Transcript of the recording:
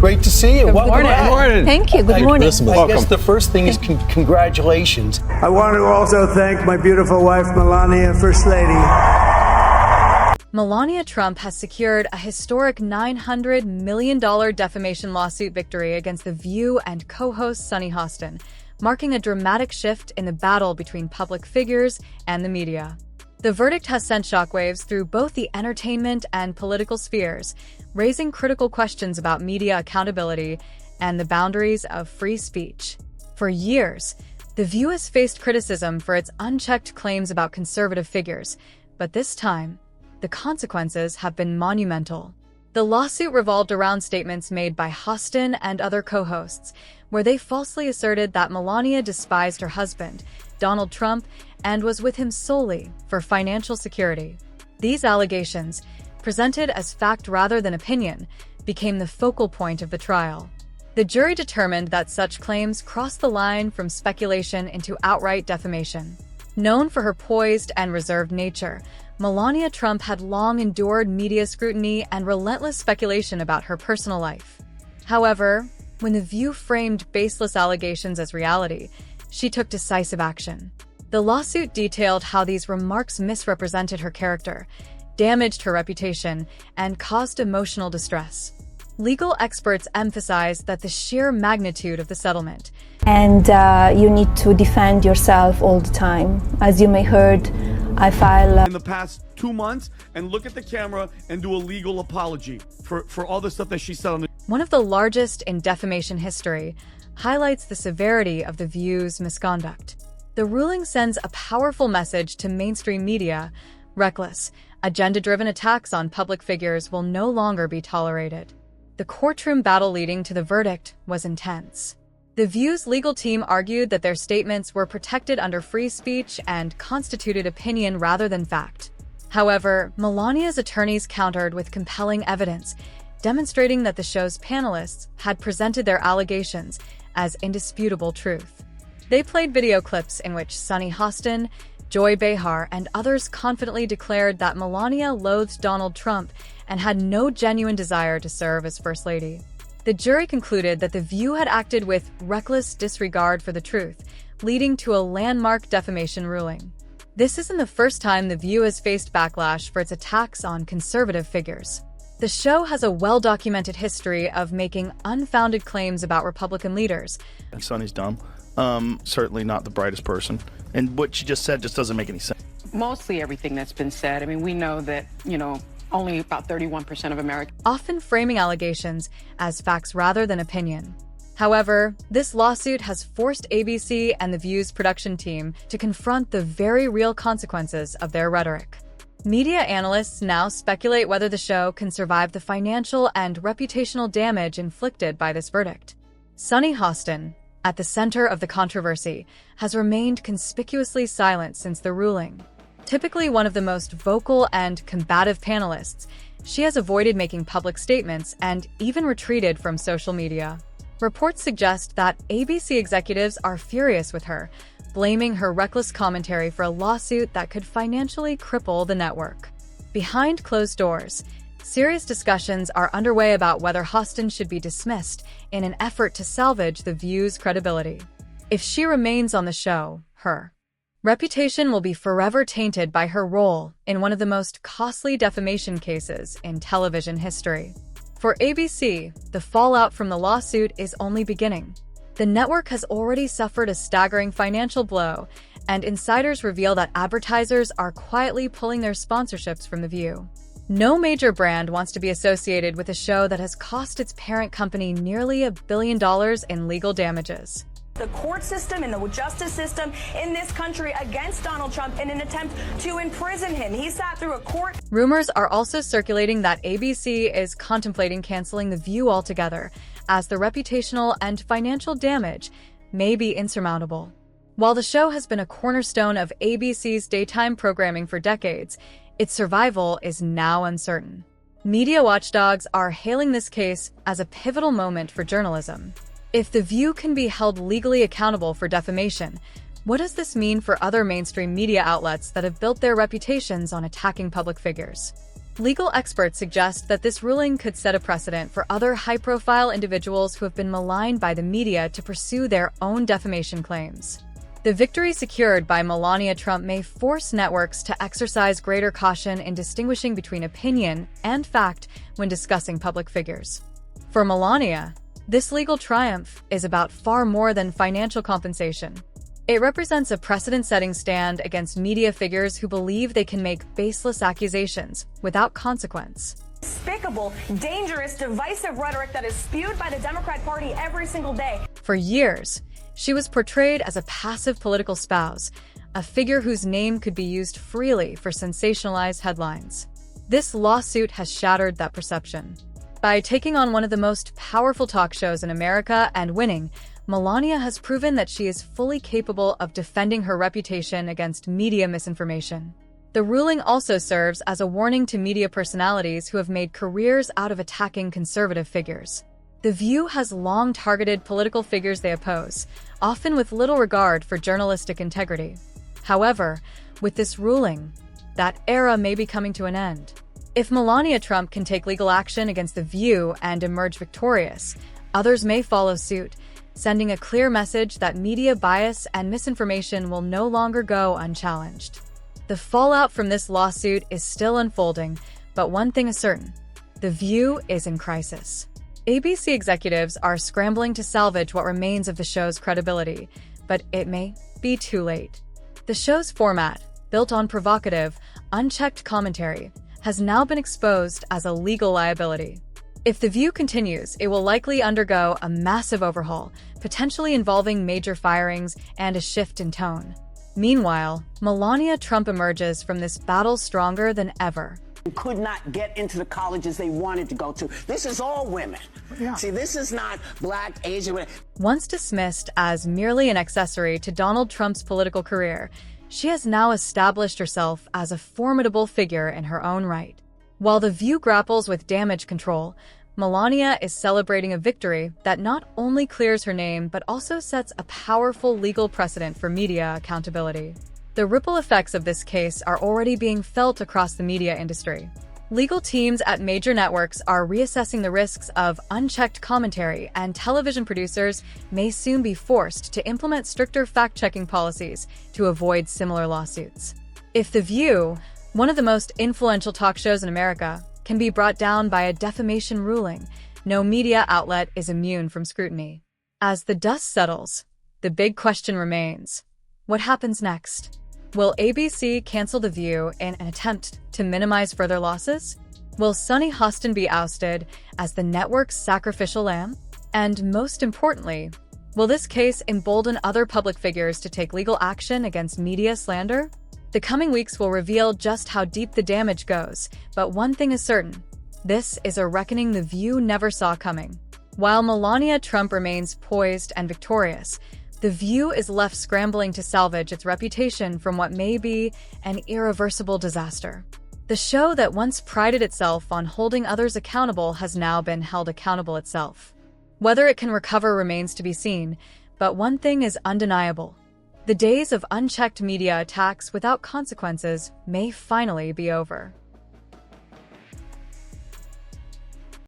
Great to see you. Good Welcome morning. back. Good morning. Thank you. Good morning. I guess the first thing is congratulations. I want to also thank my beautiful wife, Melania, First Lady. Melania Trump has secured a historic $900 million defamation lawsuit victory against The View and co-host Sunny Hostin, marking a dramatic shift in the battle between public figures and the media. The verdict has sent shockwaves through both the entertainment and political spheres, raising critical questions about media accountability and the boundaries of free speech. For years, The View has faced criticism for its unchecked claims about conservative figures, but this time, the consequences have been monumental. The lawsuit revolved around statements made by Hostin and other co-hosts, where they falsely asserted that Melania despised her husband, Donald Trump, and was with him solely for financial security. These allegations, presented as fact rather than opinion, became the focal point of the trial. The jury determined that such claims crossed the line from speculation into outright defamation. Known for her poised and reserved nature, Melania Trump had long endured media scrutiny and relentless speculation about her personal life. However, when The View framed baseless allegations as reality, she took decisive action. The lawsuit detailed how these remarks misrepresented her character, damaged her reputation, and caused emotional distress. Legal experts emphasize that the sheer magnitude of the settlement, and you need to defend yourself all the time. As you may heard, I file in the past 2 months and look at the camera and do a legal apology for all the stuff that she said on the one of the largest in defamation history, highlights the severity of The View's misconduct. The ruling sends a powerful message to mainstream media: reckless, agenda-driven attacks on public figures will no longer be tolerated. The courtroom battle leading to the verdict was intense. The View's legal team argued that their statements were protected under free speech and constituted opinion rather than fact. However, Melania's attorneys countered with compelling evidence, demonstrating that the show's panelists had presented their allegations as indisputable truth. They played video clips in which Sunny Hostin, Joy Behar, and others confidently declared that Melania loathed Donald Trump and had no genuine desire to serve as First Lady. The jury concluded that The View had acted with reckless disregard for the truth, leading to a landmark defamation ruling. This isn't the first time The View has faced backlash for its attacks on conservative figures. The show has a well-documented history of making unfounded claims about Republican leaders. Sunny's dumb. Certainly not the brightest person. And what she just said just doesn't make any sense. Mostly everything that's been said. I mean, we know that, only about 31% of Americans. Often framing allegations as facts rather than opinion. However, this lawsuit has forced ABC and The View's production team to confront the very real consequences of their rhetoric. Media analysts now speculate whether the show can survive the financial and reputational damage inflicted by this verdict. Sunny Hostin, at the center of the controversy, has remained conspicuously silent since the ruling. Typically one of the most vocal and combative panelists, she has avoided making public statements and even retreated from social media. Reports suggest that ABC executives are furious with her, blaming her reckless commentary for a lawsuit that could financially cripple the network. Behind closed doors, serious discussions are underway about whether Hostin should be dismissed in an effort to salvage The View's credibility. If she remains on the show, her reputation will be forever tainted by her role in one of the most costly defamation cases in television history. For ABC, the fallout from the lawsuit is only beginning. The network has already suffered a staggering financial blow, and insiders reveal that advertisers are quietly pulling their sponsorships from The View. No major brand wants to be associated with a show that has cost its parent company nearly $1 billion in legal damages. The court system and the justice system in this country against Donald Trump in an attempt to imprison him. He sat through a court. Rumors are also circulating that ABC is contemplating canceling The View altogether, as the reputational and financial damage may be insurmountable. While the show has been a cornerstone of ABC's daytime programming for decades, its survival is now uncertain. Media watchdogs are hailing this case as a pivotal moment for journalism. If The View can be held legally accountable for defamation, what does this mean for other mainstream media outlets that have built their reputations on attacking public figures? Legal experts suggest that this ruling could set a precedent for other high-profile individuals who have been maligned by the media to pursue their own defamation claims. The victory secured by Melania Trump may force networks to exercise greater caution in distinguishing between opinion and fact when discussing public figures. For Melania, this legal triumph is about far more than financial compensation. It represents a precedent-setting stand against media figures who believe they can make baseless accusations without consequence. Despicable, dangerous, divisive rhetoric that is spewed by the Democrat Party every single day. For years, she was portrayed as a passive political spouse, a figure whose name could be used freely for sensationalized headlines. This lawsuit has shattered that perception. By taking on one of the most powerful talk shows in America and winning, Melania has proven that she is fully capable of defending her reputation against media misinformation. The ruling also serves as a warning to media personalities who have made careers out of attacking conservative figures. The View has long targeted political figures they oppose, often with little regard for journalistic integrity. However, with this ruling, that era may be coming to an end. If Melania Trump can take legal action against The View and emerge victorious, others may follow suit, sending a clear message that media bias and misinformation will no longer go unchallenged. The fallout from this lawsuit is still unfolding, but one thing is certain: The View is in crisis. ABC executives are scrambling to salvage what remains of the show's credibility, but it may be too late. The show's format, built on provocative, unchecked commentary, has now been exposed as a legal liability. If The View continues, it will likely undergo a massive overhaul, potentially involving major firings and a shift in tone. Meanwhile, Melania Trump emerges from this battle stronger than ever. Could not get into the colleges they wanted to go to. This is all women. Yeah. See, this is not black, Asian women. Once dismissed as merely an accessory to Donald Trump's political career, she has now established herself as a formidable figure in her own right. While The View grapples with damage control, Melania is celebrating a victory that not only clears her name but also sets a powerful legal precedent for media accountability. The ripple effects of this case are already being felt across the media industry. Legal teams at major networks are reassessing the risks of unchecked commentary, and television producers may soon be forced to implement stricter fact-checking policies to avoid similar lawsuits. If The View, one of the most influential talk shows in America, can be brought down by a defamation ruling, no media outlet is immune from scrutiny. As the dust settles, the big question remains: what happens next? Will ABC cancel The View in an attempt to minimize further losses? Will Sunny Hostin be ousted as the network's sacrificial lamb? And most importantly, will this case embolden other public figures to take legal action against media slander? The coming weeks will reveal just how deep the damage goes, but one thing is certain: this is a reckoning The View never saw coming. While Melania Trump remains poised and victorious, The View is left scrambling to salvage its reputation from what may be an irreversible disaster. The show that once prided itself on holding others accountable has now been held accountable itself. Whether it can recover remains to be seen, but one thing is undeniable: the days of unchecked media attacks without consequences may finally be over.